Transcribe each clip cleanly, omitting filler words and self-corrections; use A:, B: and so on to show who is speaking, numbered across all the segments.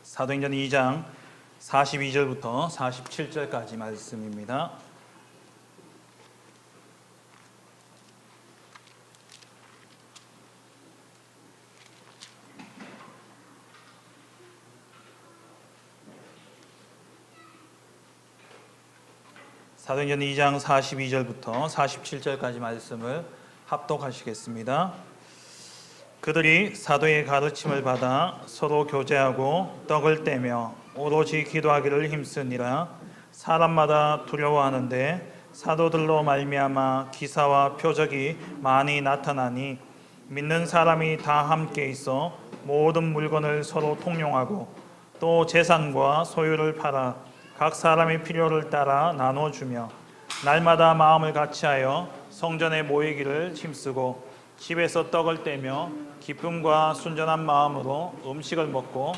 A: 사도행전 2장 42절부터 47절까지 말씀입니다. 사도행전 2장 42절부터 47절까지 말씀을 합독하시겠습니다. 그들이 사도의 가르침을 받아 서로 교제하고 떡을 떼며 오로지 기도하기를 힘쓰니라. 사람마다 두려워하는데 사도들로 말미암아 기사와 표적이 많이 나타나니 믿는 사람이 다 함께 있어 모든 물건을 서로 통용하고 또 재산과 소유를 팔아 각 사람의 필요를 따라 나눠주며 날마다 마음을 같이하여 성전에 모이기를 힘쓰고 집에서 떡을 떼며 기쁨과 순전한 마음으로 음식을 먹고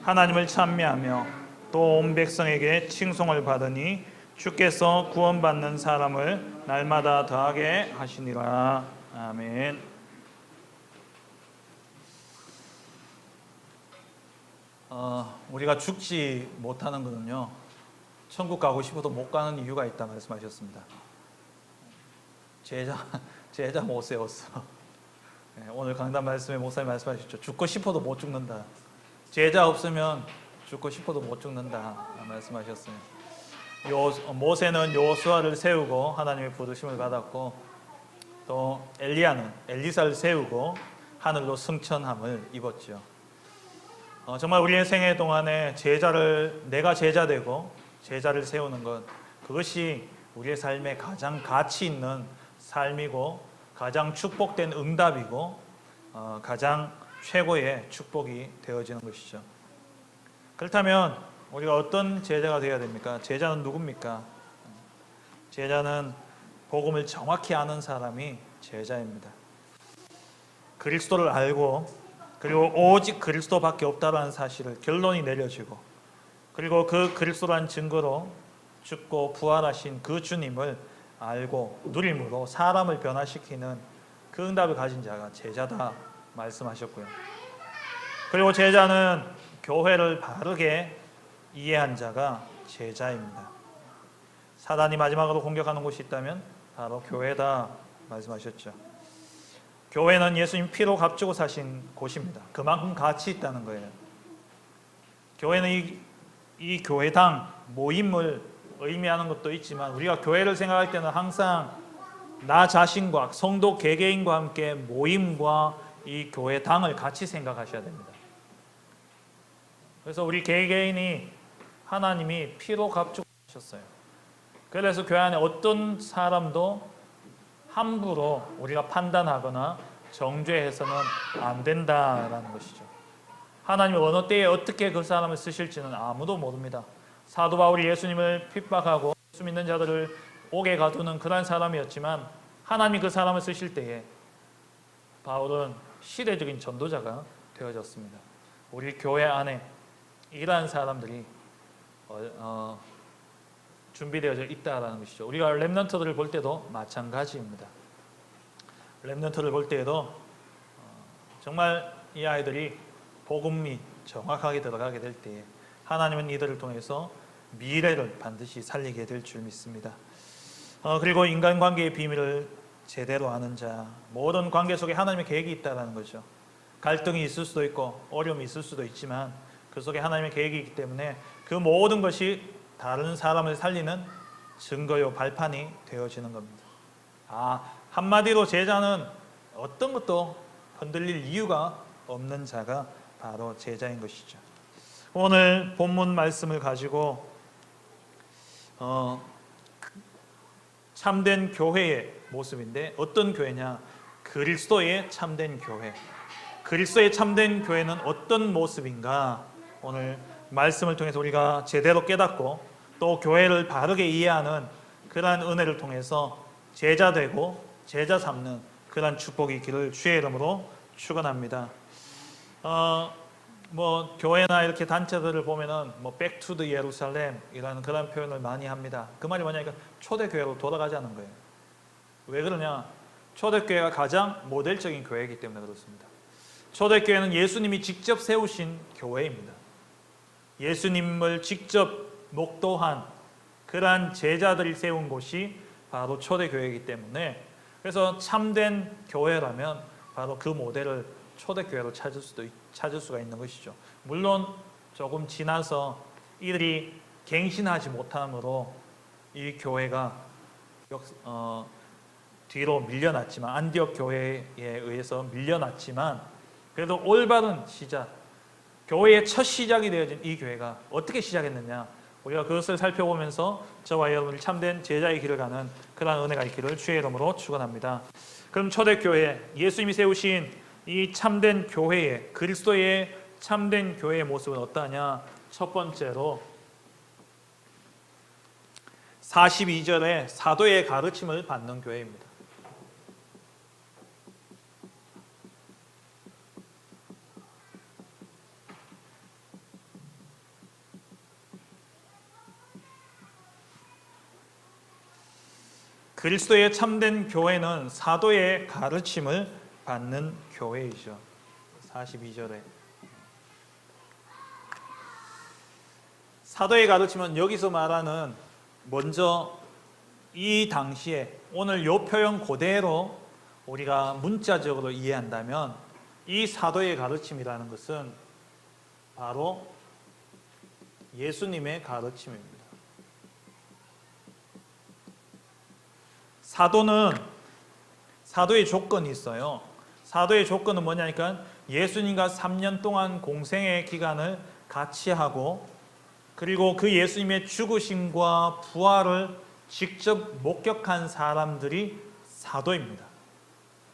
A: 하나님을 찬미하며 또 온 백성에게 칭송을 받으니 주께서 구원받는 사람을 날마다 더하게 하시니라. 아멘. 우리가 죽지 못하는 것은요, 천국 가고 싶어도 못 가는 이유가 있다 말씀하셨습니다. 제자 못 세웠어. 오늘 강단 말씀에 목사님 말씀하셨죠. 죽고 싶어도 못 죽는다. 제자 없으면 죽고 싶어도 못 죽는다 말씀하셨어요. 모세는 여호수아를 세우고 하나님의 부르심을 받았고, 또 엘리야는 엘리사를 세우고 하늘로 승천함을 입었죠. 정말 우리의 생애 동안에 내가 제자 되고 제자를 세우는 것, 그것이 우리의 삶에 가장 가치 있는 삶이고 가장 축복된 응답이고 가장 최고의 축복이 되어지는 것이죠. 그렇다면 우리가 어떤 제자가 되어야 됩니까? 제자는 누굽니까? 제자는 복음을 정확히 아는 사람이 제자입니다. 그리스도를 알고, 그리고 오직 그리스도밖에 없다라는 사실을 결론이 내려지고, 그리고 그 그리스도라는 증거로 죽고 부활하신 그 주님을 알고 누림으로 사람을 변화시키는 그 응답을 가진 자가 제자다 말씀하셨고요. 그리고 제자는 교회를 바르게 이해한 자가 제자입니다. 사단이 마지막으로 공격하는 곳이 있다면 바로 교회다 말씀하셨죠. 교회는 예수님 피로 값주고 사신 곳입니다. 그만큼 가치 있다는 거예요. 교회는 이 교회당 모임을 의미하는 것도 있지만, 우리가 교회를 생각할 때는 항상 나 자신과 성도 개개인과 함께 모임과 이 교회당을 같이 생각하셔야 됩니다. 그래서 우리 개개인이 하나님이 피로 값주고 하셨어요. 그래서 교회 안에 어떤 사람도 함부로 우리가 판단하거나 정죄해서는 안 된다라는 것이죠. 하나님이 어느 때에 어떻게 그 사람을 쓰실지는 아무도 모릅니다. 사도 바울이 예수님을 핍박하고 예수 믿는 자들을 옥에 가두는 그런 사람이었지만, 하나님이 그 사람을 쓰실 때에 바울은 시대적인 전도자가 되어졌습니다. 우리 교회 안에 이러한 사람들이 준비되어져 있다라는 것이죠. 우리가 렘넌트들을 볼 때도 마찬가지입니다. 렘넌트를 볼 때에도 정말 이 아이들이 복음이 정확하게 들어가게 될 때에 하나님은 이들을 통해서 미래를 반드시 살리게 될 줄 믿습니다. 그리고 인간관계의 비밀을 제대로 아는 자, 모든 관계 속에 하나님의 계획이 있다는 거죠. 갈등이 있을 수도 있고 어려움이 있을 수도 있지만 그 속에 하나님의 계획이 있기 때문에 그 모든 것이 다른 사람을 살리는 증거요 발판이 되어지는 겁니다. 한마디로 제자는 어떤 것도 흔들릴 이유가 없는 자가 바로 제자인 것이죠. 오늘 본문 말씀을 가지고 참된 교회의 모습인데, 어떤 교회냐? 그리스도의 참된 교회. 그리스도의 참된 교회는 어떤 모습인가? 오늘 말씀을 통해서 우리가 제대로 깨닫고 또 교회를 바르게 이해하는 그러한 은혜를 통해서 제자 되고 제자 삼는 그러한 축복이 있기를 주의 이름으로 축원합니다. 교회나 이렇게 단체들을 보면은 back to the Jerusalem이라는 그런 표현을 많이 합니다. 그 말이 뭐냐니까 초대교회로 돌아가자는 거예요. 왜 그러냐? 초대교회가 가장 모델적인 교회이기 때문에 그렇습니다. 초대교회는 예수님이 직접 세우신 교회입니다. 예수님을 직접 목도한 그러한 제자들이 세운 곳이 바로 초대교회이기 때문에, 그래서 참된 교회라면 바로 그 모델을 초대교회로 찾을 수가 있는 것이죠. 물론 조금 지나서 이들이 갱신하지 못함으로 이 교회가 뒤로 밀려났지만, 안디옥 교회에 의해서 밀려났지만, 그래도 올바른 시작, 교회의 첫 시작이 되어진 이 교회가 어떻게 시작했느냐, 우리가 그것을 살펴보면서 저와 여러분이 참된 제자의 길을 가는 그러한 은혜가 있기를 주의 이름으로 축원합니다. 그럼 초대교회, 예수님이 세우신 이 참된 교회의, 그리스도의 참된 교회의 모습은 어떠하냐? 첫 번째로 42절에 사도의 가르침을 받는 교회입니다. 그리스도의 참된 교회는 사도의 가르침을 받는 교회이죠. 42절에 사도의 가르침은 여기서 말하는, 먼저 이 당시에 오늘 요 표현 그대로 우리가 문자적으로 이해한다면 이 사도의 가르침이라는 것은 바로 예수님의 가르침입니다. 사도의 조건이 있어요. 사도의 조건은 뭐냐니까 예수님과 3년 동안 공생의 기간을 같이 하고, 그리고 그 예수님의 죽으심과 부활을 직접 목격한 사람들이 사도입니다.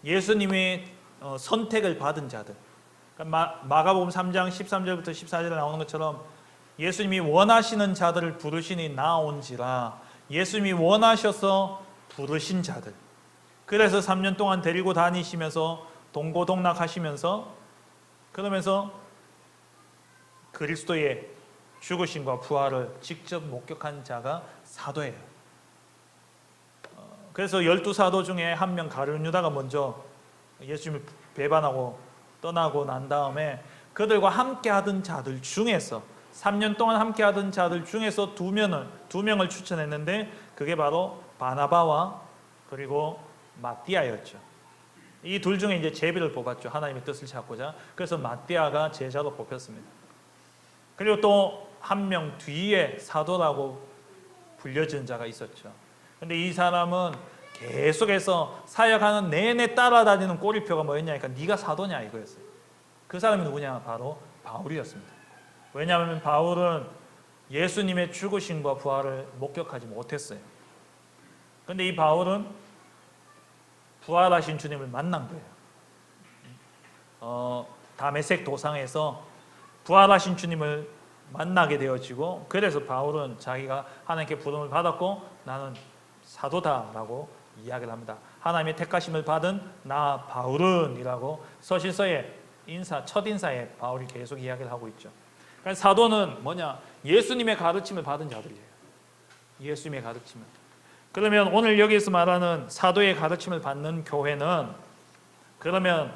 A: 예수님의 선택을 받은 자들. 그러니까 마가복음 3장 13절부터 14절에 나오는 것처럼 예수님이 원하시는 자들을 부르시니 나온지라, 예수님이 원하셔서 부르신 자들. 그래서 3년 동안 데리고 다니시면서 동고동락하시면서, 그러면서 그리스도의 죽으심과 부활을 직접 목격한 자가 사도예요. 그래서 12사도 중에 한 명 가룟 유다가 먼저 예수님을 배반하고 떠나고 난 다음에 그들과 함께 하던 자들 중에서, 3년 동안 함께 하던 자들 중에서 두 명을 추천했는데, 그게 바로 바나바와 그리고 마띠아였죠. 이 둘 중에 이제 제비를 뽑았죠. 하나님의 뜻을 찾고자. 그래서 마띠아가 제자로 뽑혔습니다. 그리고 또 한 명 뒤에 사도라고 불려진 자가 있었죠. 근데 이 사람은 계속해서 사역하는 내내 따라다니는 꼬리표가 뭐였냐니까 네가 사도냐 이거였어요. 그 사람이 누구냐? 바로 바울이었습니다. 왜냐하면 바울은 예수님의 죽으심과 부활을 목격하지 못했어요. 근데 이 바울은 부활하신 주님을 만난 거예요. 다메섹 도상에서 부활하신 주님을 만나게 되어지고, 그래서 바울은 자기가 하나님께 부름을 받았고 나는 사도다라고 이야기를 합니다. 하나님의 택하심을 받은 나 바울은 이라고 서신서의 첫 인사에 바울이 계속 이야기를 하고 있죠. 그러니까 사도는 뭐냐? 예수님의 가르침을 받은 자들이에요. 예수님의 가르침을. 그러면 오늘 여기서 말하는 사도의 가르침을 받는 교회는, 그러면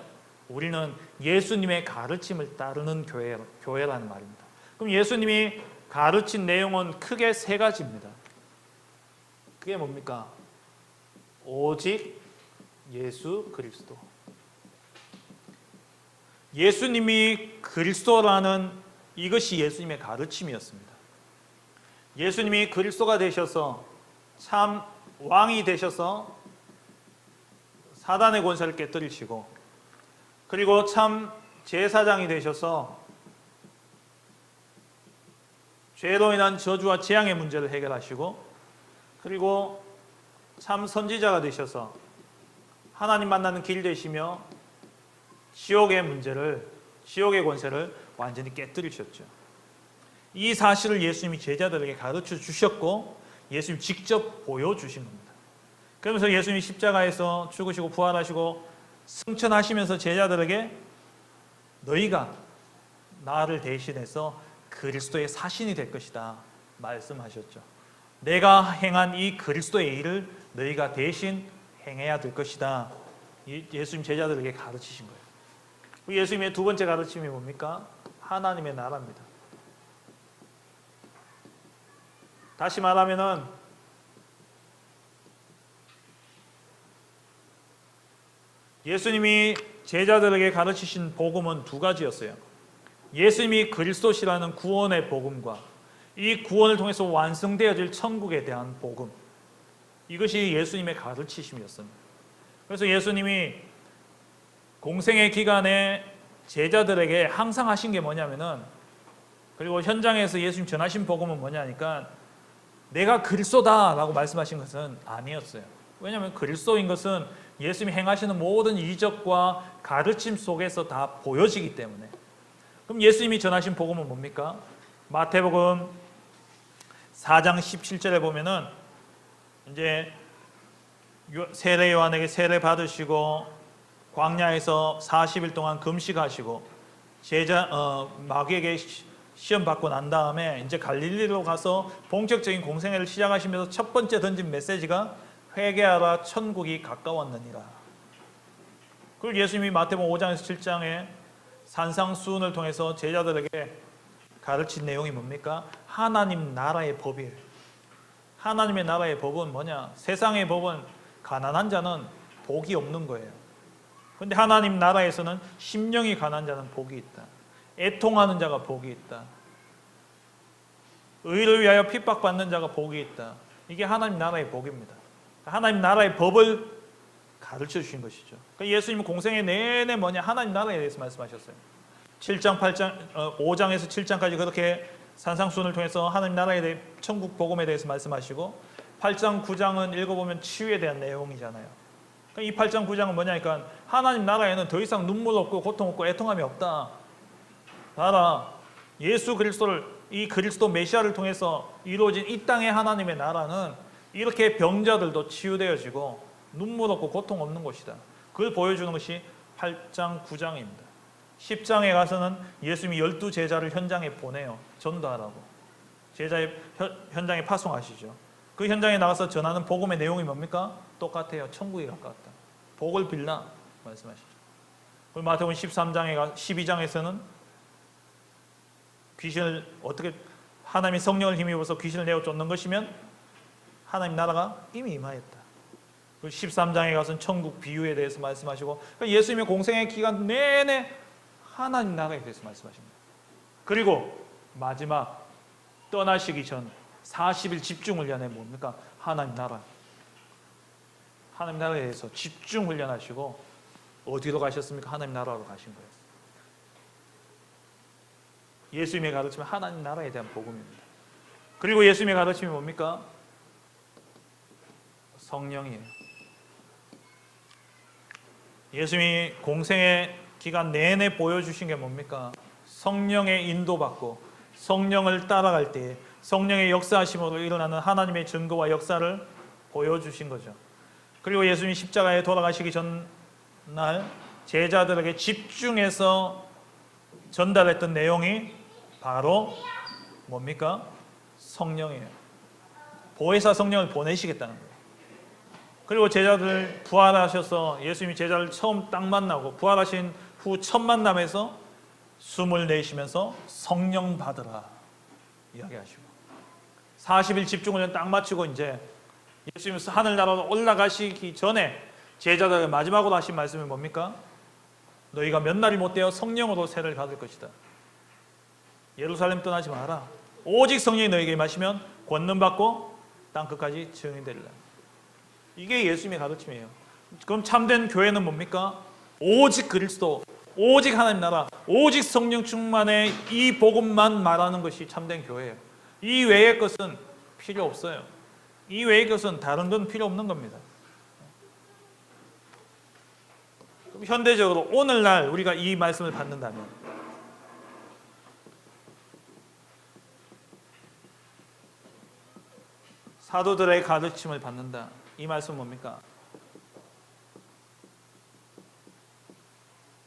A: 우리는 예수님의 가르침을 따르는 교회라는 말입니다. 그럼 예수님이 가르친 내용은 크게 세 가지입니다. 그게 뭡니까? 오직 예수 그리스도. 예수님이 그리스도라는 이것이 예수님의 가르침이었습니다. 예수님이 그리스도가 되셔서 참 왕이 되셔서 사단의 권세를 깨뜨리시고, 그리고 참 제사장이 되셔서 죄로 인한 저주와 재앙의 문제를 해결하시고, 그리고 참 선지자가 되셔서 하나님 만나는 길 되시며 지옥의 권세를 완전히 깨뜨리셨죠. 이 사실을 예수님이 제자들에게 가르쳐 주셨고 예수님이 직접 보여주신 겁니다. 그러면서 예수님이 십자가에서 죽으시고 부활하시고 승천하시면서 제자들에게 너희가 나를 대신해서 그리스도의 사신이 될 것이다 말씀하셨죠. 내가 행한 이 그리스도의 일을 너희가 대신 행해야 될 것이다. 예수님 제자들에게 가르치신 거예요. 예수님의 두 번째 가르침이 뭡니까? 하나님의 나라입니다. 다시 말하면은 예수님이 제자들에게 가르치신 복음은 두 가지였어요. 예수님이 그리스도시라는 구원의 복음과 이 구원을 통해서 완성되어질 천국에 대한 복음, 이것이 예수님의 가르치심이었습니다. 그래서 예수님이 공생의 기간에 제자들에게 항상 하신 게 뭐냐면은, 그리고 현장에서 예수님 전하신 복음은 뭐냐니까 내가 그리스도다라고 말씀하신 것은 아니었어요. 왜냐하면 그리스도인 것은 예수님이 행하시는 모든 이적과 가르침 속에서 다 보여지기 때문에. 그럼 예수님이 전하신 복음은 뭡니까? 마태복음 4장 17절에 보면은 이제 세례 요한에게 세례 받으시고 광야에서 40일 동안 금식하시고 마귀에게 시험 받고 난 다음에 이제 갈릴리로 가서 본격적인 공생애를 시작하시면서 첫 번째 던진 메시지가 회개하라 천국이 가까웠느니라. 그리고 예수님이 마태복음 5장에서 7장에 산상수훈을 통해서 제자들에게 가르친 내용이 뭡니까? 하나님 나라의 법이에요. 하나님의 나라의 법은 뭐냐? 세상의 법은 가난한 자는 복이 없는 거예요. 그런데 하나님 나라에서는 심령이 가난한 자는 복이 있다. 애통하는 자가 복이 있다. 의를 위하여 핍박받는 자가 복이 있다. 이게 하나님 나라의 복입니다. 하나님 나라의 법을 가르쳐 주신 것이죠. 그러니까 예수님은 공생애 내내 뭐냐? 하나님 나라에 대해서 말씀하셨어요. 7장, 8장, 5장에서 7장까지 그렇게 산상수훈을 통해서 하나님 나라에 대해 천국 복음에 대해서 말씀하시고 8장, 9장은 읽어보면 치유에 대한 내용이잖아요. 그러니까 이 8장, 9장은 뭐냐니까 하나님 나라에는 더 이상 눈물 없고 고통 없고 애통함이 없다. 봐라, 예수 그리스도를, 이 그리스도 메시아를 통해서 이루어진 이 땅의 하나님의 나라는 이렇게 병자들도 치유되어지고 눈물 없고 고통 없는 곳이다. 그걸 보여주는 것이 8장, 9장입니다. 10장에 가서는 예수님이 12제자를 현장에 보내요. 전도하라고. 제자의 현장에 파송하시죠. 그 현장에 나가서 전하는 복음의 내용이 뭡니까? 똑같아요. 천국이 가까웠다. 복을 빌라 말씀하시죠. 그리고 마태복음 12장에서는 귀신을 어떻게, 하나님이 성령을 힘입어서 귀신을 내어 쫓는 것이면 하나님 나라가 이미 임하였다. 그리고 13장에 가서는 천국 비유에 대해서 말씀하시고, 그러니까 예수님의 공생의 기간 내내 하나님 나라에 대해서 말씀하십니다. 그리고 마지막 떠나시기 전 40일 집중훈련에 뭡니까? 하나님 나라. 하나님 나라에 대해서 집중훈련하시고 어디로 가셨습니까? 하나님 나라로 가신 거예요. 예수님의 가르침은 하나님 나라에 대한 복음입니다. 그리고 예수님의 가르침이 뭡니까? 성령이에요. 예수님이 공생의 기간 내내 보여주신 게 뭡니까? 성령의 인도받고 성령을 따라갈 때 성령의 역사하심으로 일어나는 하나님의 증거와 역사를 보여주신 거죠. 그리고 예수님이 십자가에 돌아가시기 전날 제자들에게 집중해서 전달했던 내용이 바로 뭡니까? 성령이에요. 보혜사 성령을 보내시겠다는 거예요. 그리고 제자들 부활하셔서 예수님이 제자를 처음 딱 만나고 부활하신 후 첫 만남에서 숨을 내쉬면서 성령 받으라 이야기하시고 40일 집중훈련 딱 마치고 이제 예수님이 하늘나라로 올라가시기 전에 제자들에게 마지막으로 하신 말씀이 뭡니까? 너희가 몇 날이 못되어 성령으로 세를 받을 것이다. 예루살렘 떠나지 마라. 오직 성령이 너희에게 임하시면 권능 받고 땅 끝까지 증인이 되리라. 이게 예수님의 가르침이에요. 그럼 참된 교회는 뭡니까? 오직 그리스도, 오직 하나님 나라, 오직 성령 충만의 이 복음만 말하는 것이 참된 교회예요. 이 외의 것은 필요 없어요. 이 외의 것은 다른 건 필요 없는 겁니다. 그럼 현대적으로 오늘날 우리가 이 말씀을 받는다면 사도들의 가르침을 받는다. 이 말씀은 뭡니까?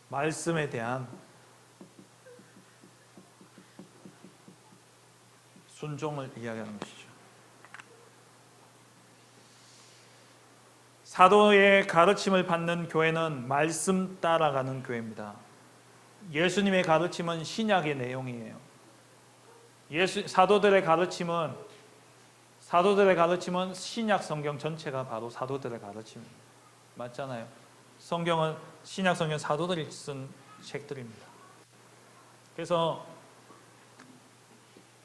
A: 말씀에 대한 순종을 이야기하는 것이죠. 사도의 가르침을 받는 교회는 말씀 따라가는 교회입니다. 예수님의 가르침은 신약의 내용이에요. 사도들의 가르침은 신약 성경 전체가 바로 사도들의 가르침입니다. 맞잖아요. 성경은 신약 성경 사도들이 쓴 책들입니다. 그래서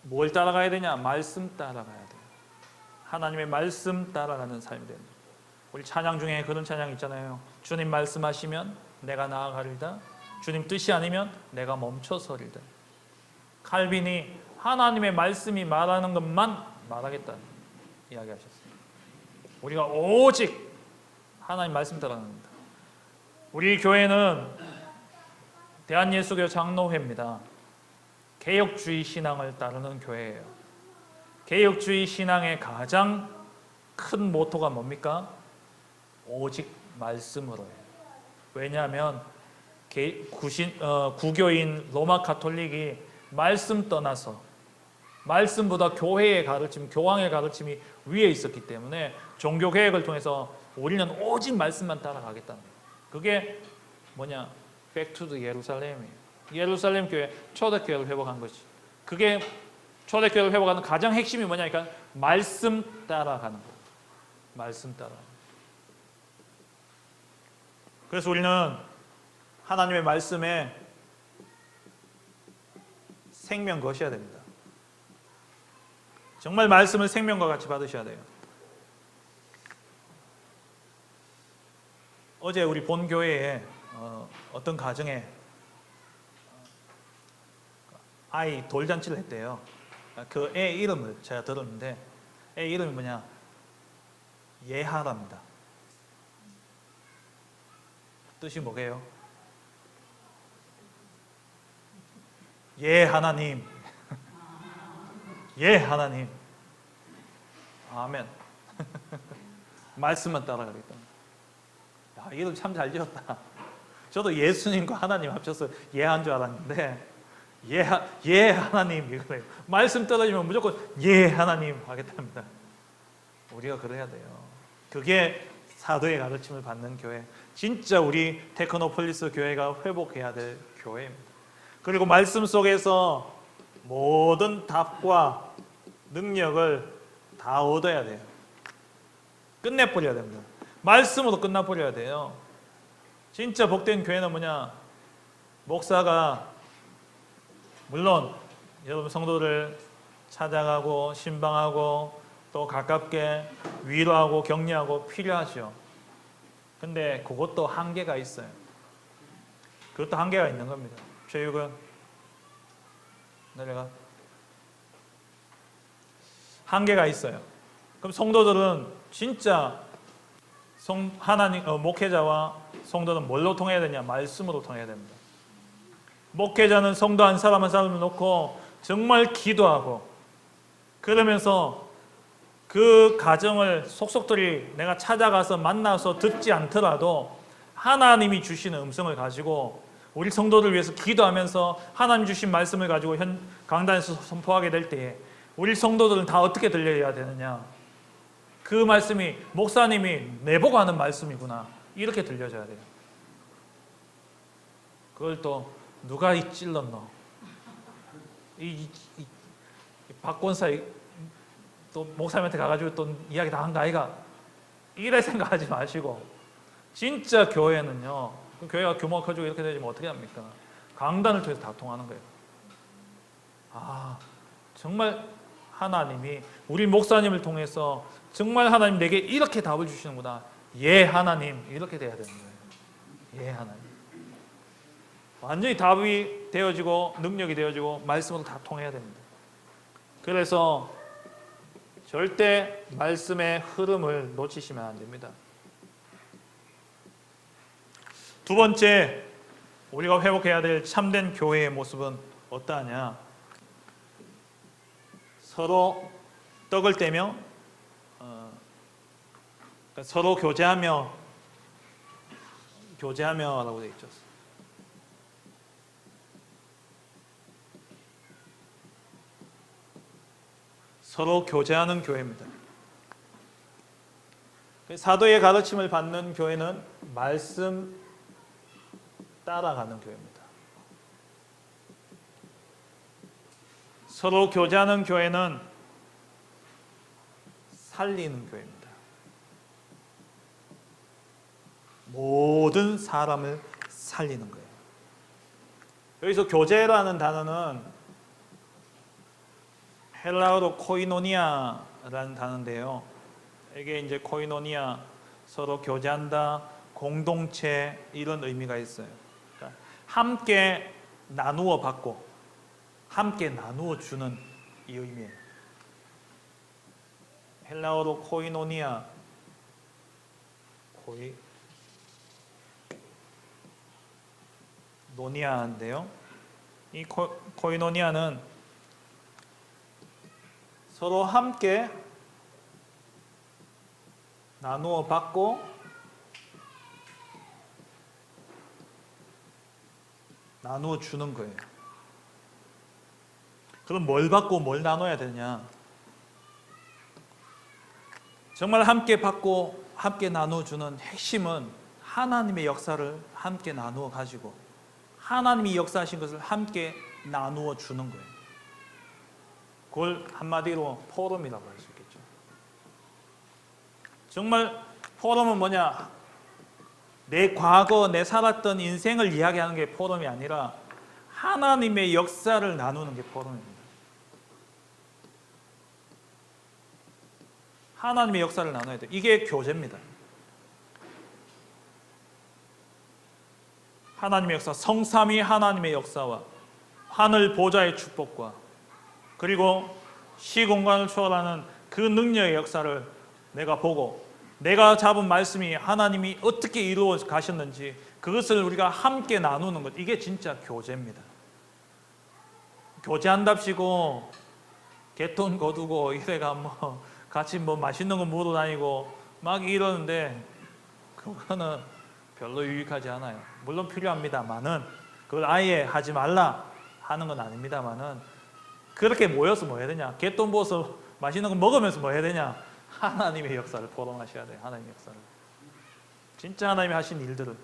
A: 뭘 따라가야 되냐? 말씀 따라가야 돼요. 하나님의 말씀 따라가는 삶이 됩니다. 우리 찬양 중에 그런 찬양 있잖아요. 주님 말씀하시면 내가 나아가리다. 주님 뜻이 아니면 내가 멈춰서리다. 칼빈이 하나님의 말씀이 말하는 것만 말하겠다 이야기하셨어요. 우리가 오직 하나님 말씀 따라갑니다. 우리 교회는 대한예수교 장로회입니다. 개혁주의 신앙을 따르는 교회예요. 개혁주의 신앙의 가장 큰 모토가 뭡니까? 오직 말씀으로 해요. 왜냐하면 구교인 로마 가톨릭이 말씀 떠나서 말씀보다 교회의 가르침, 교황의 가르침이 위에 있었기 때문에 종교개혁을 통해서 우리는 오직 말씀만 따라가겠다는 거예요. 그게 뭐냐? Back to the 예루살렘이에요. 예루살렘 교회, 초대교회를 회복한 것이. 그게 초대교회를 회복하는 가장 핵심이 뭐냐니까 말씀 따라가는 거예요. 말씀 따라가는 거예요. 그래서 우리는 하나님의 말씀에 생명 거셔야 됩니다. 정말 말씀을 생명과 같이 받으셔야 돼요. 어제 우리 본 교회에 어떤 가정에 아이 돌잔치를 했대요. 그 애 이름을 제가 들었는데 애 이름이 뭐냐? 예하랍니다. 뜻이 뭐게요? 예 하나님. 예 하나님. 아멘. 말씀만 따라가겠다. 야, 이름 참 잘 지었다. 저도 예수님과 하나님 합쳐서 예한 줄 알았는데 예 하나님 이거예요. 말씀 떨어지면 무조건 예 하나님 하겠답니다. 우리가 그래야 돼요. 그게 사도의 가르침을 받는 교회. 진짜 우리 테크노폴리스 교회가 회복해야 될 교회입니다. 그리고 말씀 속에서 모든 답과 능력을 다 얻어야 돼요. 끝내버려야 됩니다. 말씀으로 끝나버려야 돼요. 진짜 복된 교회는 뭐냐? 목사가 물론 여러분 성도를 찾아가고 신방하고 또 가깝게 위로하고 격려하고 필요하죠. 근데 그것도 한계가 있어요. 그것도 한계가 있는 겁니다. 최유근 내려가. 한계가 있어요. 그럼 성도들은 진짜 하나님 목회자와 성도는 뭘로 통해야 되냐? 말씀으로 통해야 됩니다. 목회자는 성도 한 사람 한 사람을 놓고 정말 기도하고 그러면서 그 가정을 속속들이 내가 찾아가서 만나서 듣지 않더라도 하나님이 주시는 음성을 가지고 우리 성도들 위해서 기도하면서 하나님 주신 말씀을 가지고 강단에서 선포하게 될 때에 우리 성도들은 다 어떻게 들려야 되느냐? 그 말씀이 목사님이 내보고 하는 말씀이구나 이렇게 들려져야 돼요. 그걸 또 누가 찔렀노? 이 박권사 또 목사님한테 가가지고 또 이야기 다 한 거 아이가? 이래 생각하지 마시고 진짜 교회는요. 교회가 규모가 커지고 이렇게 되면 어떻게 합니까? 강단을 통해서 다 통하는 거예요. 아 정말 하나님이 우리 목사님을 통해서 정말 하나님 내게 이렇게 답을 주시는구나. 예 하나님 이렇게 돼야 되는 거예요. 예 하나님. 완전히 답이 되어지고 능력이 되어지고 말씀으로 다 통해야 됩니다. 그래서 절대 말씀의 흐름을 놓치시면 안 됩니다. 두 번째 우리가 회복해야 될 참된 교회의 모습은 어떠하냐? 서로 떡을 떼며 서로 교제하며라고 되어 있죠. 서로 교제하는 교회입니다. 사도의 가르침을 받는 교회는 말씀 따라가는 교회입니다. 서로 교제하는 교회는 살리는 교회입니다. 모든 사람을 살리는 거예요. 여기서 교제라는 단어는 헬라어로 코이노니아라는 단어인데요. 이게 이제 코이노니아, 서로 교제한다, 공동체, 이런 의미가 있어요. 그러니까 함께 나누어 받고 함께 나누어 주는 이 의미예요. 헬라어로 코이노니아, 노니아인데요. 이 코이노니아는 서로 함께 나누어 받고 나누어 주는 거예요. 그럼 뭘 받고 뭘 나눠야 되냐? 정말 함께 받고 함께 나누어 주는 핵심은 하나님의 역사를 함께 나누어 가지고 하나님이 역사하신 것을 함께 나누어 주는 거예요. 그걸 한마디로 포럼이라고 할 수 있겠죠. 정말 포럼은 뭐냐? 내 과거, 내 살았던 인생을 이야기하는 게 포럼이 아니라 하나님의 역사를 나누는 게 포럼입니다. 하나님의 역사를 나눠야 돼요. 이게 교제입니다. 하나님의 역사, 성삼위 하나님의 역사와 하늘 보좌의 축복과 그리고 시공간을 초월하는 그 능력의 역사를 내가 보고 내가 잡은 말씀이 하나님이 어떻게 이루어 가셨는지 그것을 우리가 함께 나누는 것, 이게 진짜 교제입니다. 교제한답시고 개돈 거두고 이래가 같이 맛있는 거 먹으러 다니고 막 이러는데 그거는 별로 유익하지 않아요. 물론 필요합니다만은 그걸 아예 하지 말라 하는 건 아닙니다만은 그렇게 모여서 뭐 해야 되냐? 개돈 벌어서 맛있는 거 먹으면서 뭐 해야 되냐? 하나님의 역사를 포럼하셔야 돼요. 하나님의 역사를. 진짜 하나님이 하신 일들을.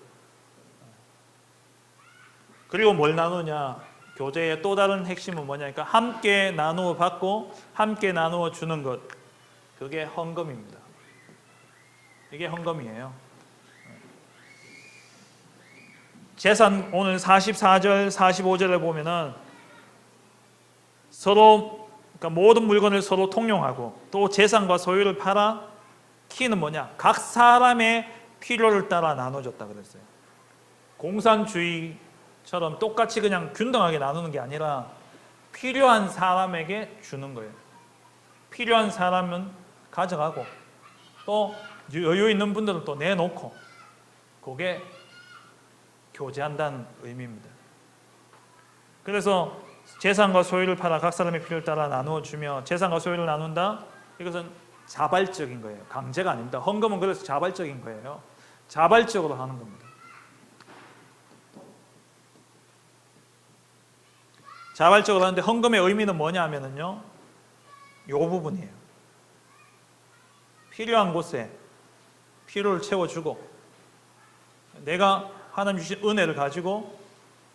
A: 그리고 뭘 나누냐? 교제의 또 다른 핵심은 뭐냐니까 함께 나누어 받고 함께 나누어 주는 것. 그게 헌금입니다. 이게 헌금이에요. 재산 오늘 44절 45절에 보면은 서로 그러니까 모든 물건을 서로 통용하고 또 재산과 소유를 팔아 키는 뭐냐? 각 사람의 필요를 따라 나눠줬다 그랬어요. 공산주의처럼 똑같이 그냥 균등하게 나누는 게 아니라 필요한 사람에게 주는 거예요. 필요한 사람은 가져가고 또 여유 있는 분들은 또 내놓고 그게 교제한다는 의미입니다. 그래서 재산과 소유를 팔아 각 사람의 필요를 따라 나누어 주며 재산과 소유를 나눈다. 이것은 자발적인 거예요. 강제가 아닙니다. 헌금은 그래서 자발적인 거예요. 자발적으로 하는 겁니다. 자발적으로 하는데 헌금의 의미는 뭐냐 하면은요. 요 부분이에요. 필요한 곳에 필요를 채워주고 내가 하나님 주신 은혜를 가지고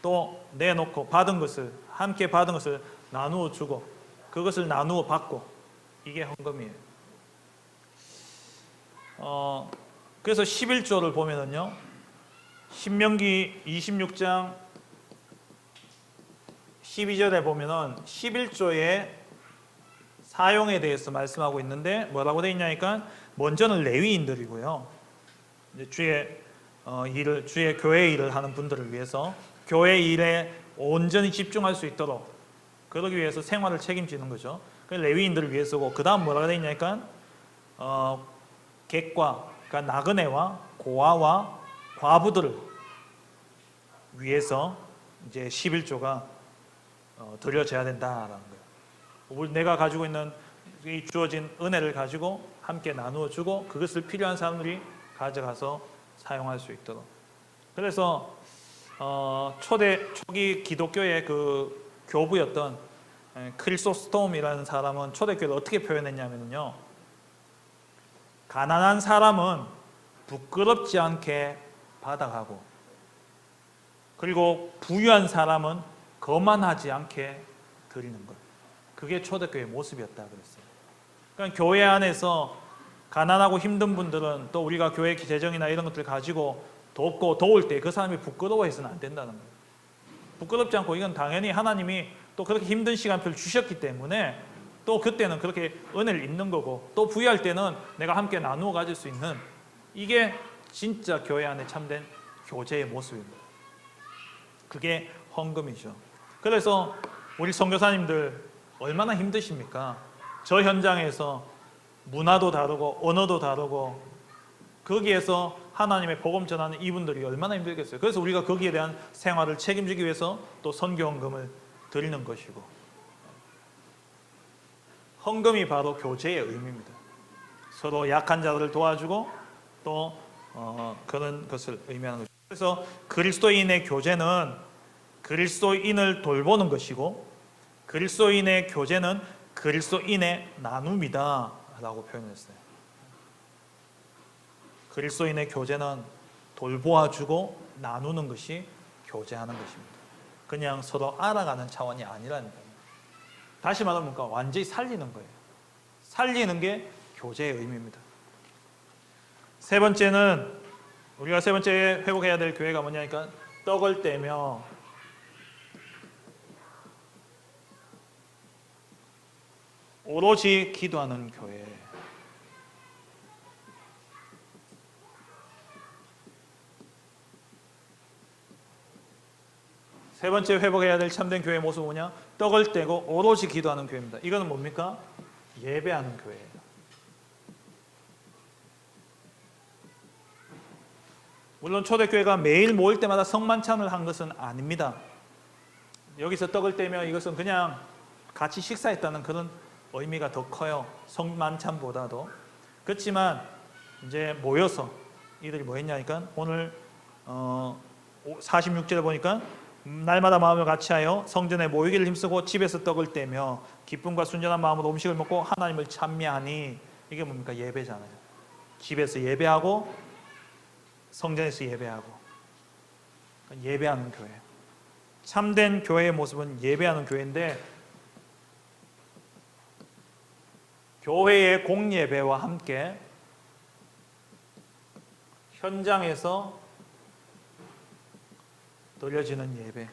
A: 또 내놓고 받은 것을 함께 받은 것을 나누어 주고 그것을 나누어 받고 이게 헌금이에요. 그래서 11조를 보면은요. 신명기 26장 12절에 보면은 11조의 사용에 대해서 말씀하고 있는데 뭐라고 되어 있냐니까 먼저는 레위인들이고요. 이제 주의 교회 일을 하는 분들을 위해서 교회 일에 온전히 집중할 수 있도록 그러기 위해서 생활을 책임지는 거죠. 레위인들을 위해서고 그 다음 뭐라고 되어 있냐니까 객과 그러니까 나그네와 고아와 과부들을 위해서 이제 11조가 드려져야 된다라는 거예요. 내가 가지고 있는 이 주어진 은혜를 가지고 함께 나누어 주고 그것을 필요한 사람들이 가져가서 사용할 수 있도록. 그래서 초기 기독교의 그 교부였던 크리소스톰이라는 사람은 초대교회를 어떻게 표현했냐면요. 가난한 사람은 부끄럽지 않게 받아가고 그리고 부유한 사람은 거만하지 않게 드리는 것. 그게 초대교회의 모습이었다 그랬어요. 그러니까 교회 안에서 가난하고 힘든 분들은 또 우리가 교회 재정이나 이런 것들 가지고 돕고 도울 때 그 사람이 부끄러워해서는 안 된다는 거예요. 부끄럽지 않고 이건 당연히 하나님이 또 그렇게 힘든 시간표를 주셨기 때문에 또 그때는 그렇게 은혜를 입는 거고 또 부유할 때는 내가 함께 나누어 가질 수 있는 이게 진짜 교회 안에 참된 교제의 모습입니다. 그게 헌금이죠. 그래서 우리 선교사님들 얼마나 힘드십니까? 저 현장에서 문화도 다르고 언어도 다르고 거기에서 하나님의 복음 전하는 이분들이 얼마나 힘들겠어요. 그래서 우리가 거기에 대한 생활을 책임지기 위해서 또 선교헌금을 드리는 것이고 헌금이 바로 교제의 의미입니다. 서로 약한 자들을 도와주고 또 그런 것을 의미하는 것이죠. 그래서 그리스도인의 교제는 그리스도인을 돌보는 것이고 그리스도인의 교제는 그리스도인의 나눔이다 라고 표현했어요. 그리스도인의 교제는 돌보아주고 나누는 것이 교제하는 것입니다. 그냥 서로 알아가는 차원이 아니라는 거예요. 다시 말하면 완전히 살리는 거예요. 살리는 게 교제의 의미입니다. 세 번째는 우리가 세 번째 회복해야 될 교회가 뭐냐니까 떡을 떼며 오로지 기도하는 교회. 세 번째 회복해야 될 참된 교회의 모습은 뭐냐? 떡을 떼고 오로지 기도하는 교회입니다. 이거는 뭡니까? 예배하는 교회예요. 물론 초대교회가 매일 모일 때마다 성만찬을 한 것은 아닙니다. 여기서 떡을 떼며 이것은 그냥 같이 식사했다는 그런 의미가 더 커요. 성만찬보다도. 그렇지만 이제 모여서 이들이 뭐 했냐니까 오늘 46절에 보니까 날마다 마음을 같이하여 성전에 모이기를 힘쓰고 집에서 떡을 떼며 기쁨과 순전한 마음으로 음식을 먹고 하나님을 찬미하니 이게 뭡니까? 예배잖아요. 집에서 예배하고 성전에서 예배하고 그러니까 예배하는 교회. 참된 교회의 모습은 예배하는 교회인데 교회의 공예배와 함께 현장에서 드려지는 예배,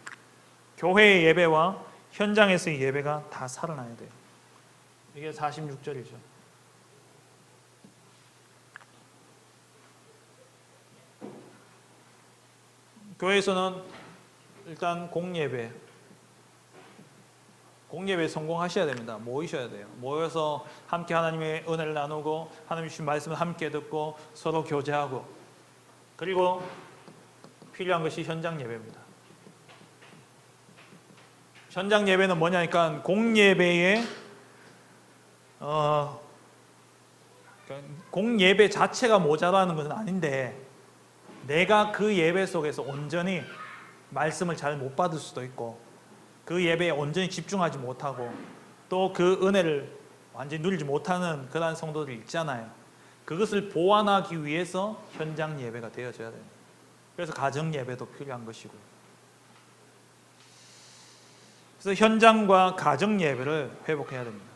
A: 교회의 예배와 현장에서의 예배가 다 살아나야 돼요. 이게 46절이죠. 교회에서는 일단 공예배에 성공하셔야 됩니다. 모이셔야 돼요. 모여서 함께 하나님의 은혜를 나누고 하나님 주신 말씀을 함께 듣고 서로 교제하고 그리고 필요한 것이 현장 예배입니다. 현장 예배는 뭐냐니까 공예배의 공예배 자체가 모자라는 것은 아닌데 내가 그 예배 속에서 온전히 말씀을 잘 못 받을 수도 있고 그 예배에 온전히 집중하지 못하고 또 그 은혜를 완전히 누리지 못하는 그러한 성도들이 있잖아요. 그것을 보완하기 위해서 현장 예배가 되어져야 됩니다. 그래서 가정 예배도 필요한 것이고 그래서 현장과 가정 예배를 회복해야 됩니다.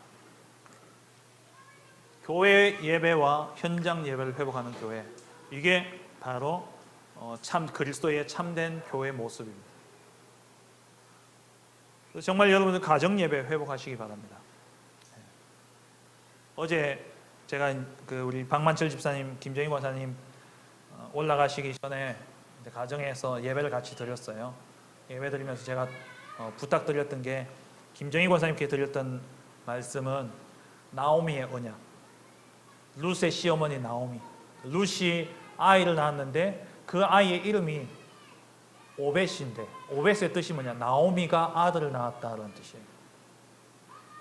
A: 교회 예배와 현장 예배를 회복하는 교회 이게 바로 참 그리스도의 참된 교회 모습입니다. 정말 여러분들 가정 예배 회복하시기 바랍니다. 어제 제가 우리 박만철 집사님, 김정희 권사님 올라가시기 전에 가정에서 예배를 같이 드렸어요. 예배 드리면서 제가 부탁드렸던 게 김정희 권사님께 드렸던 말씀은 나오미의 언약. 룻의 시어머니 나오미. 룻이 아이를 낳았는데 그 아이의 이름이 오벳인데 오벳의 뜻이 뭐냐? 나오미가 아들을 낳았다는 뜻이에요.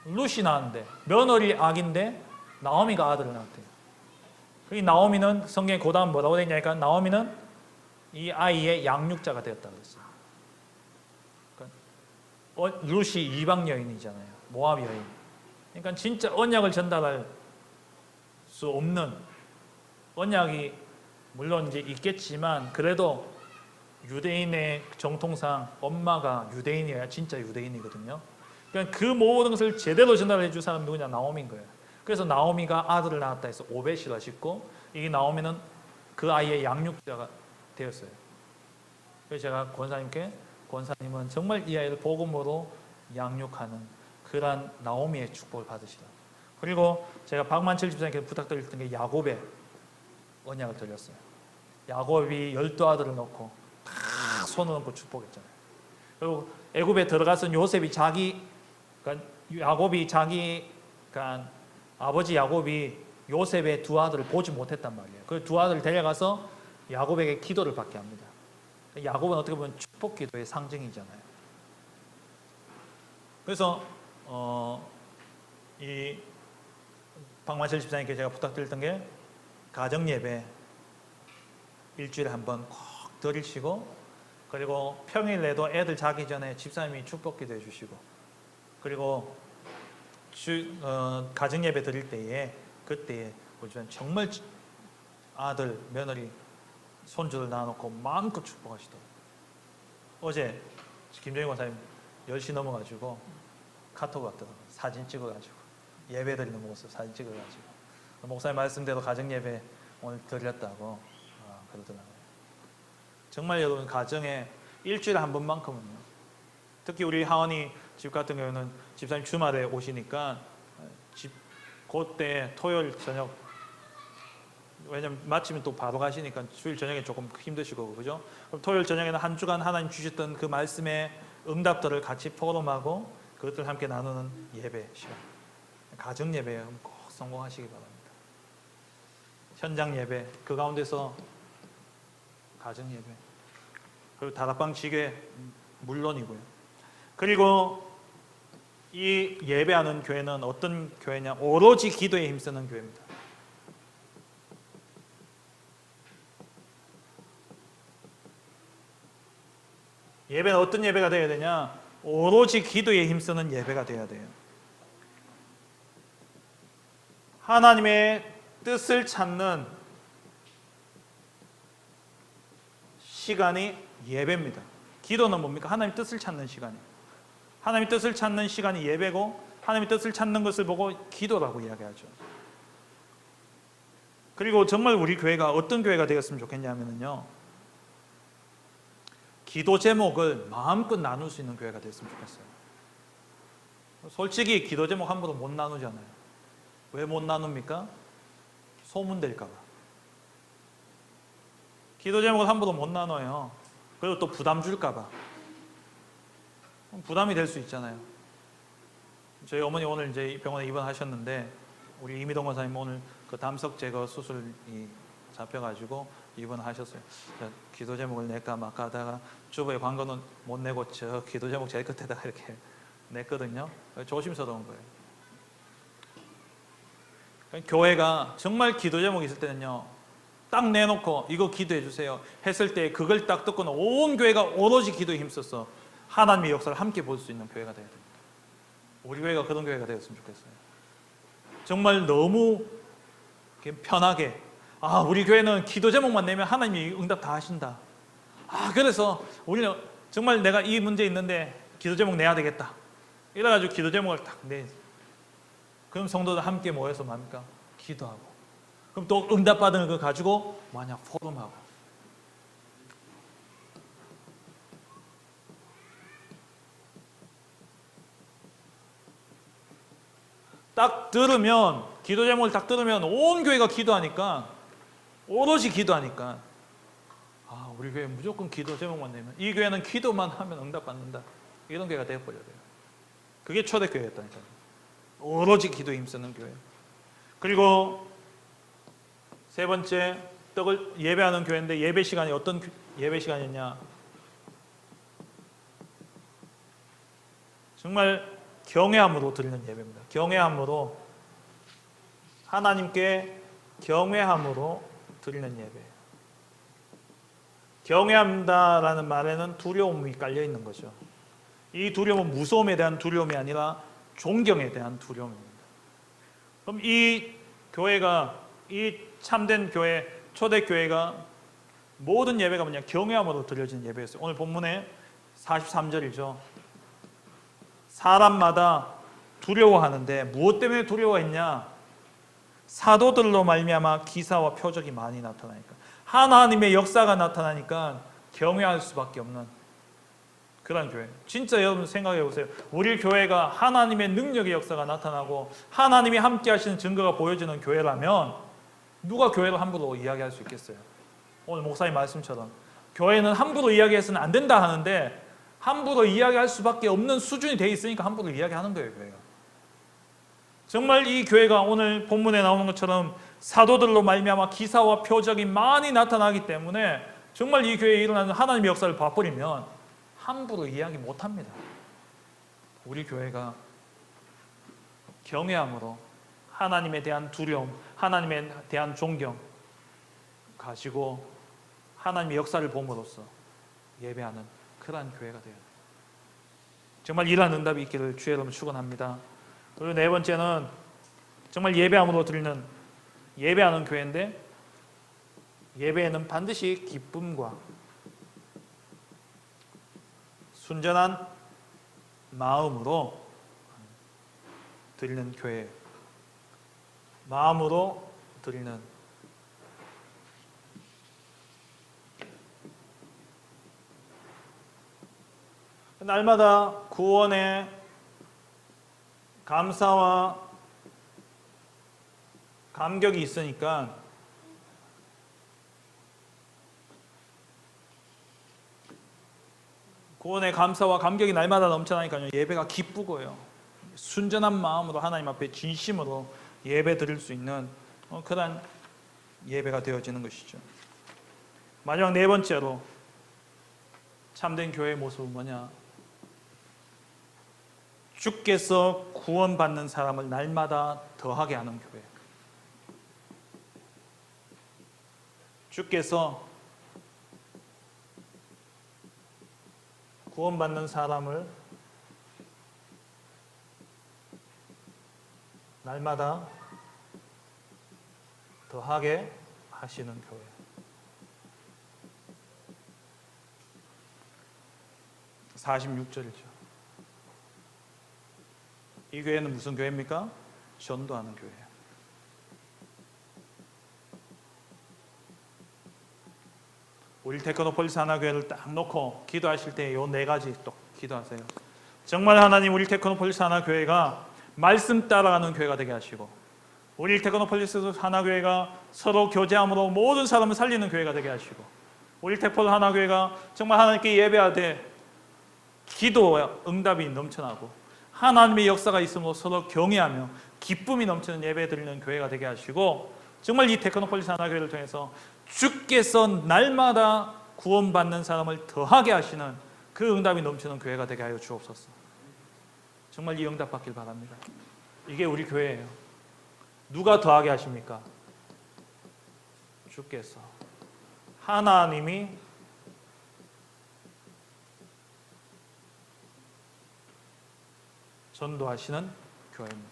A: 룻이 낳았는데 며느리 아기인데 나오미가 아들을 낳았대요. 이 나오미는 성경에 그 다음 뭐라고 되어 있냐니까 나오미는 이 아이의 양육자가 되었다고 했어요. 그러니까 룻이 이방 여인이잖아요. 모압 여인. 그러니까 진짜 언약을 전달할 수 없는 언약이 물론 이제 있겠지만 그래도 유대인의 정통상 엄마가 유대인이어야 진짜 유대인이거든요. 그러니까 그 모든 것을 제대로 전달해 줄 사람은 누구냐? 나오미인 거예요. 그래서 나오미가 아들을 낳았다 해서 오벳이라 짓고, 이 나오미는 그 아이의 양육자가 되었어요. 그래서 제가 권사님께, 권사님은 정말 이 아이를 복음으로 양육하는 그러한 나오미의 축복을 받으시라. 그리고 제가 박만철 집사님께 부탁드렸던 게 야곱의 언약을 드렸어요. 야곱이 12아들을 넣고 다 손을 얹고 축복했잖아요. 그리고 애굽에 들어가서 요셉이 그러니까 야곱이 그러니까 아버지 야곱이 요셉의 두 아들을 보지 못했단 말이에요. 그 두 아들을 데려가서 야곱에게 기도를 받게 합니다. 야곱은 어떻게 보면 축복 기도의 상징이잖아요. 그래서 이 박만철 집사님께 제가 부탁드렸던 게 가정 예배 일주일에 한 번 꼭 드리시고, 그리고 평일에도 애들 자기 전에 집사님이 축복 기도해 주시고, 그리고 가정 예배 드릴 때에 그때에 정말 아들 며느리 손주를 낳아놓고 마음껏 축복하시더라고요. 어제 김정희 권사님 10시 넘어가지고 카톡 왔더라고요. 사진 찍어가지고 예배 드리는 모습 사진 찍어가지고 목사님 말씀대로 가정 예배 오늘 드렸다고 그러더라고요. 정말 여러분 가정에 일주일에 한 번만큼은요. 특히 우리 하원이 집 같은 경우는 집사님 주말에 오시니까 그때 토요일 저녁, 왜냐면 마치면 또 바로 가시니까 주일 저녁에 조금 힘드시고, 그죠? 그럼 토요일 저녁에는 한 주간 하나님 주셨던 그 말씀의 응답들을 같이 포럼하고 그것들 함께 나누는 예배 시간, 가정 예배에 꼭 성공하시기 바랍니다. 현장 예배, 그 가운데서 가정 예배, 그리고 다락방 지교 물론이고요. 그리고 이 예배하는 교회는 어떤 교회냐? 오로지 기도에 힘쓰는 교회입니다. 예배는 어떤 예배가 되어야 되냐? 오로지 기도에 힘쓰는 예배가 되어야 돼요. 하나님의 뜻을 찾는 시간이 예배입니다. 기도는 뭡니까? 하나님의 뜻을 찾는 시간이에요. 하나님의 뜻을 찾는 시간이 예배고, 하나님의 뜻을 찾는 것을 보고 기도라고 이야기하죠. 그리고 정말 우리 교회가 어떤 교회가 되었으면 좋겠냐면요, 기도 제목을 마음껏 나눌 수 있는 교회가 됐으면 좋겠어요. 솔직히 기도 제목 함부로 못 나누잖아요. 왜 못 나눕니까? 소문될까 봐. 기도 제목을 함부로 못 나눠요. 그리고 또 부담 줄까 봐. 부담이 될 수 있잖아요. 저희 어머니 오늘 이제 병원에 입원하셨는데, 우리 이미동 권사님 오늘 그 담석 제거 수술이 잡혀가지고 입원하셨어요. 기도 제목을 낼까 말까 하다가 주부의 광고는 못 내고 저 기도 제목 제일 끝에다가 이렇게 냈거든요. 조심스러운 거예요. 교회가 정말 기도 제목이 있을 때는요, 딱 내놓고 이거 기도해 주세요 했을 때 그걸 딱 듣고는 온 교회가 오로지 기도에 힘써서 하나님의 역사를 함께 볼 수 있는 교회가 되어야 됩니다. 우리 교회가 그런 교회가 되었으면 좋겠어요. 정말 너무 편하게, 우리 교회는 기도 제목만 내면 하나님이 응답 다 하신다. 그래서 우리는 정말 내가 이 문제 있는데 기도 제목 내야 되겠다. 이래가지고 기도 제목을 딱 내. 그럼 성도들 함께 모여서 뭡니까? 기도하고. 그럼 또 응답받은 거 가지고 만약 포럼하고. 딱 들으면, 기도 제목을 딱 들으면 온 교회가 기도하니까, 오롯이 기도하니까, 우리 교회 무조건 기도 제목만 내면, 이 교회는 기도만 하면 응답받는다, 이런 교회가 되어버려야 돼요. 그게 초대교회였다니까요. 오로지 기도에 힘쓰는 교회. 그리고 세 번째, 떡을 예배하는 교회인데, 예배 시간이 어떤 예배 시간이냐? 정말 경외함으로 드리는 예배입니다. 경외함으로, 하나님께 경외함으로 드리는 예배. 경외한다라는 말에는 두려움이 깔려 있는 거죠. 이 두려움은 무서움에 대한 두려움이 아니라 존경에 대한 두려움입니다. 그럼 이 교회가, 이 참된 교회, 초대교회가 모든 예배가 뭐냐? 경외함으로 드려지는 예배였어요. 오늘 본문에 43절이죠. 사람마다 두려워하는데 무엇 때문에 두려워했냐? 사도들로 말미암아 기사와 표적이 많이 나타나니까, 하나님의 역사가 나타나니까 경외할 수밖에 없는 그런 교회. 진짜 여러분 생각해 보세요. 우리 교회가 하나님의 능력의 역사가 나타나고 하나님이 함께 하시는 증거가 보여지는 교회라면 누가 교회를 함부로 이야기할 수 있겠어요? 오늘 목사님 말씀처럼 교회는 함부로 이야기해서는 안 된다 하는데 함부로 이야기할 수밖에 없는 수준이 돼 있으니까 함부로 이야기하는 거예요, 교회가. 정말 이 교회가 오늘 본문에 나오는 것처럼 사도들로 말미암아 기사와 표적이 많이 나타나기 때문에 정말 이 교회에 일어나는 하나님의 역사를 봐버리면 함부로 이야기 못합니다. 우리 교회가 경외함으로 하나님에 대한 두려움, 하나님에 대한 존경 가지고 하나님의 역사를 봄으로써 예배하는 그러한 교회가 되어야 돼요. 정말 이러한 응답이 있기를 주의 이름으로 축원합니다. 그리고 네 번째는 정말 예배함으로 드리는 예배하는 교회인데, 예배에는 반드시 기쁨과 순전한 마음으로 드리는 교회, 마음으로 드리는 날마다 구원의 감사와 감격이 있으니까 구원의 감사와 감격이 날마다 넘쳐나니까요, 예배가 기쁘고요, 순전한 마음으로 하나님 앞에 진심으로 예배 드릴 수 있는 그런 예배가 되어지는 것이죠. 마지막 네 번째로 참된 교회의 모습은 뭐냐? 주께서 구원받는 사람을 날마다 더하게 하는 교회. 주께서 구원받는 사람을 날마다 더하게 하시는 교회. (46절이죠) 이 교회는 무슨 교회입니까? 전도하는 교회예요. 우리 테크노폴리스 하나교회를 딱 놓고 기도하실 때 요 네 가지 또 기도하세요. 정말 하나님, 우리 테크노폴리스 하나교회가 말씀 따라가는 교회가 되게 하시고, 우리 테크노폴리스 하나교회가 서로 교제함으로 모든 사람을 살리는 교회가 되게 하시고, 우리 테크노 하나교회가 정말 하나님께 예배하되 기도와 응답이 넘쳐나고 하나님의 역사가 있으므로 서로 경외하며 기쁨이 넘치는 예배 드리는 교회가 되게 하시고, 정말 이 테크노폴리스 하나교회를 통해서 주께서 날마다 구원받는 사람을 더하게 하시는 그 응답이 넘치는 교회가 되게 하여 주옵소서. 정말 이 응답 받길 바랍니다. 이게 우리 교회예요. 누가 더하게 하십니까? 주께서. 하나님이 전도하시는 교회입니다.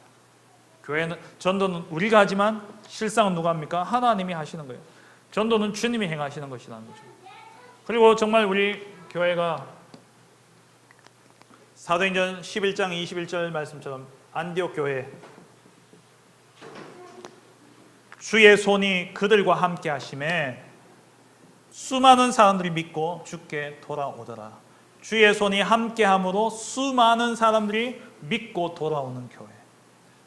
A: 교회는, 전도는 우리가 하지만 실상은 누가 합니까? 하나님이 하시는 거예요. 전도는 주님이 행하시는 것이라는 거죠. 그리고 정말 우리 교회가 사도행전 11장 21절 말씀처럼 안디옥 교회, 주의 손이 그들과 함께 하심에 수많은 사람들이 믿고 주께 돌아오더라. 주의 손이 함께함으로 수많은 사람들이 믿고 돌아오는 교회.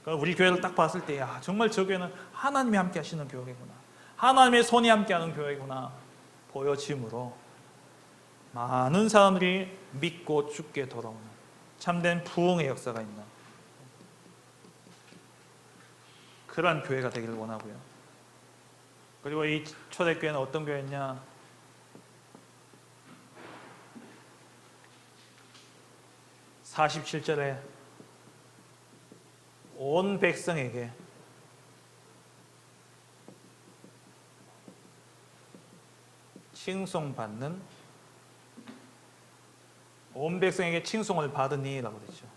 A: 그러니까 우리 교회를 딱 봤을 때, 야, 정말 저 교회는 하나님이 함께 하시는 교회구나, 하나님의 손이 함께하는 교회구나 보여짐으로 많은 사람들이 믿고 주께 돌아오는 참된 부흥의 역사가 있는 그러한 교회가 되기를 원하고요. 그리고 이 초대교회는 어떤 교회냐? 47절에 온 백성에게 칭송받는, 온 백성에게 칭송을 받으니라고 되죠.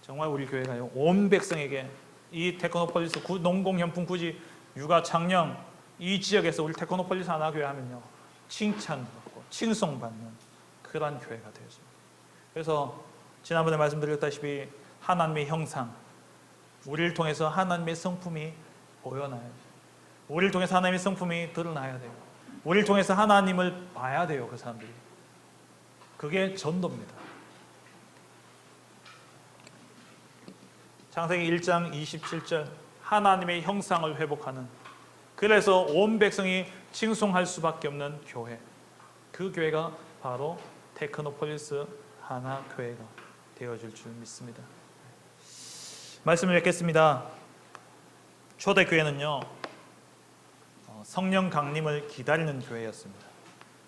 A: 정말 우리 교회가요, 온 백성에게, 이 테크노폴리스 농공현풍 구지 육아 창녕 이 지역에서 우리 테크노폴리스 하나교회 하면요, 칭찬받고 칭송받는 그러한 교회가 되죠. 그래서 지난번에 말씀드렸다시피 하나님의 형상, 우리를 통해서 하나님의 성품이 보여나야죠. 우리를 통해서 하나님의 성품이 드러나야 돼요. 우리를 통해서 하나님을 봐야 돼요. 그 사람들이. 그게 전도입니다. 창세기 1장 27절 하나님의 형상을 회복하는, 그래서 온 백성이 칭송할 수밖에 없는 교회, 그 교회가 바로 테크노폴리스 하나교회가 되어질 줄 믿습니다. 말씀을 맺겠습니다. 초대교회는요, 성령 강림을 기다리는 교회였습니다.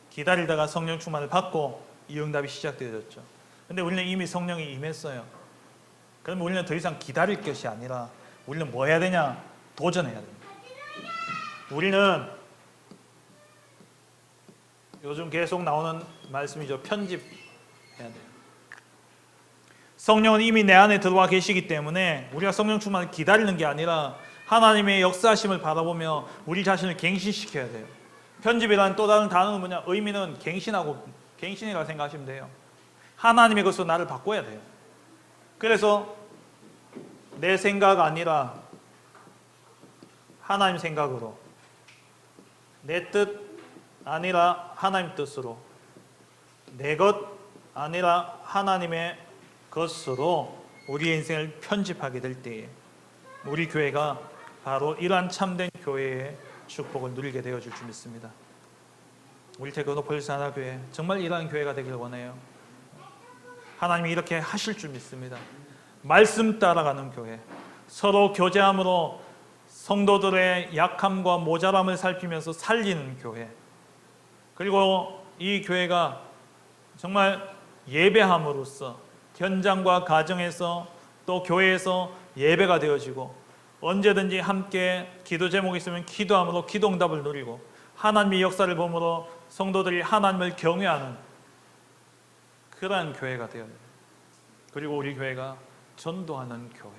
A: 기다리다가 성령 충만을 받고 이 응답이 시작되어졌죠. 근데 우리는 이미 성령이 임했어요. 그럼 우리는 더 이상 기다릴 것이 아니라 우리는 뭐 해야 되냐? 도전해야 됩니다. 우리는 요즘 계속 나오는 말씀이죠. 편집해야 돼요. 성령은 이미 내 안에 들어와 계시기 때문에 우리가 성령 충만을 기다리는 게 아니라 하나님의 역사하심을 바라보며 우리 자신을 갱신시켜야 돼요. 편집이라는 또 다른 단어는 뭐냐? 의미는 갱신이라고 생각하시면 돼요. 하나님의 것으로 나를 바꿔야 돼요. 그래서 내 생각 아니라 하나님 생각으로, 내 뜻 아니라 하나님 뜻으로, 내 것 아니라 하나님의 것으로 우리의 인생을 편집하게 될 때에 우리 교회가 바로 이러한 참된 교회의 축복을 누리게 되어질 줄 믿습니다. 우리 테크노폴리스 하나교회 정말 이러한 교회가 되길 원해요. 하나님이 이렇게 하실 줄 믿습니다. 말씀 따라가는 교회, 서로 교제함으로 성도들의 약함과 모자람을 살피면서 살리는 교회, 그리고 이 교회가 정말 예배함으로써 현장과 가정에서 또 교회에서 예배가 되어지고 언제든지 함께 기도 제목이 있으면 기도함으로 기도 응답을 누리고 하나님의 역사를 보므로 성도들이 하나님을 경외하는 그러한 교회가 되어야 돼요. 그리고 우리 교회가 전도하는 교회,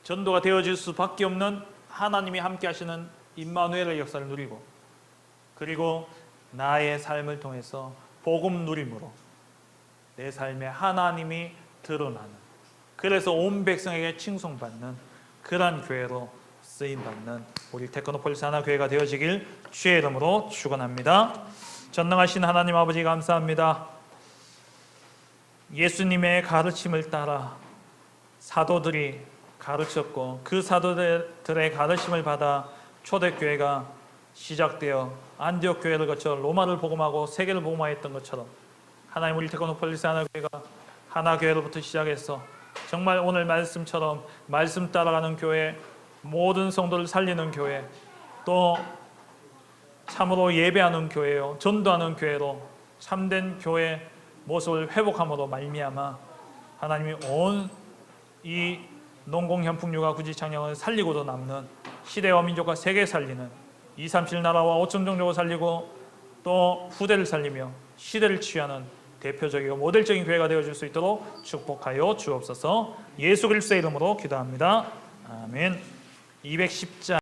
A: 전도가 되어질 수밖에 없는 하나님이 함께 하시는 임마누엘의 역사를 누리고, 그리고 나의 삶을 통해서 복음 누림으로 내 삶에 하나님이 드러나는, 그래서 온 백성에게 칭송받는 그러한 교회로 쓰임받는 우리 테크노폴리스 하나교회가 되어지길 주의 이름으로 축원합니다. 전능하신 하나님 아버지 감사합니다. 예수님의 가르침을 따라 사도들이 가르쳤고 그 사도들의 가르침을 받아 초대교회가 시작되어 안디옥 교회를 거쳐 로마를 복음하고 세계를 복음화했던 것처럼 하나님, 우리 테크노폴리스 하나교회가 하나교회로부터 시작해서 정말 오늘 말씀처럼 말씀 따라가는 교회, 모든 성도를 살리는 교회, 또 참으로 예배하는 교회요, 전도하는 교회로 참된 교회 모습을 회복함으로 말미암아 하나님이 온 이 농공현풍육아 구지창령을 살리고도 남는, 시대와 민족과 세계 살리는 237 나라와 5천 종족을 살리고 또 후대를 살리며 시대를 취하는 대표적이고 모델적인 교회가 되어줄 수 있도록 축복하여 주옵소서. 예수 그리스도의 이름으로 기도합니다. 아멘. 210장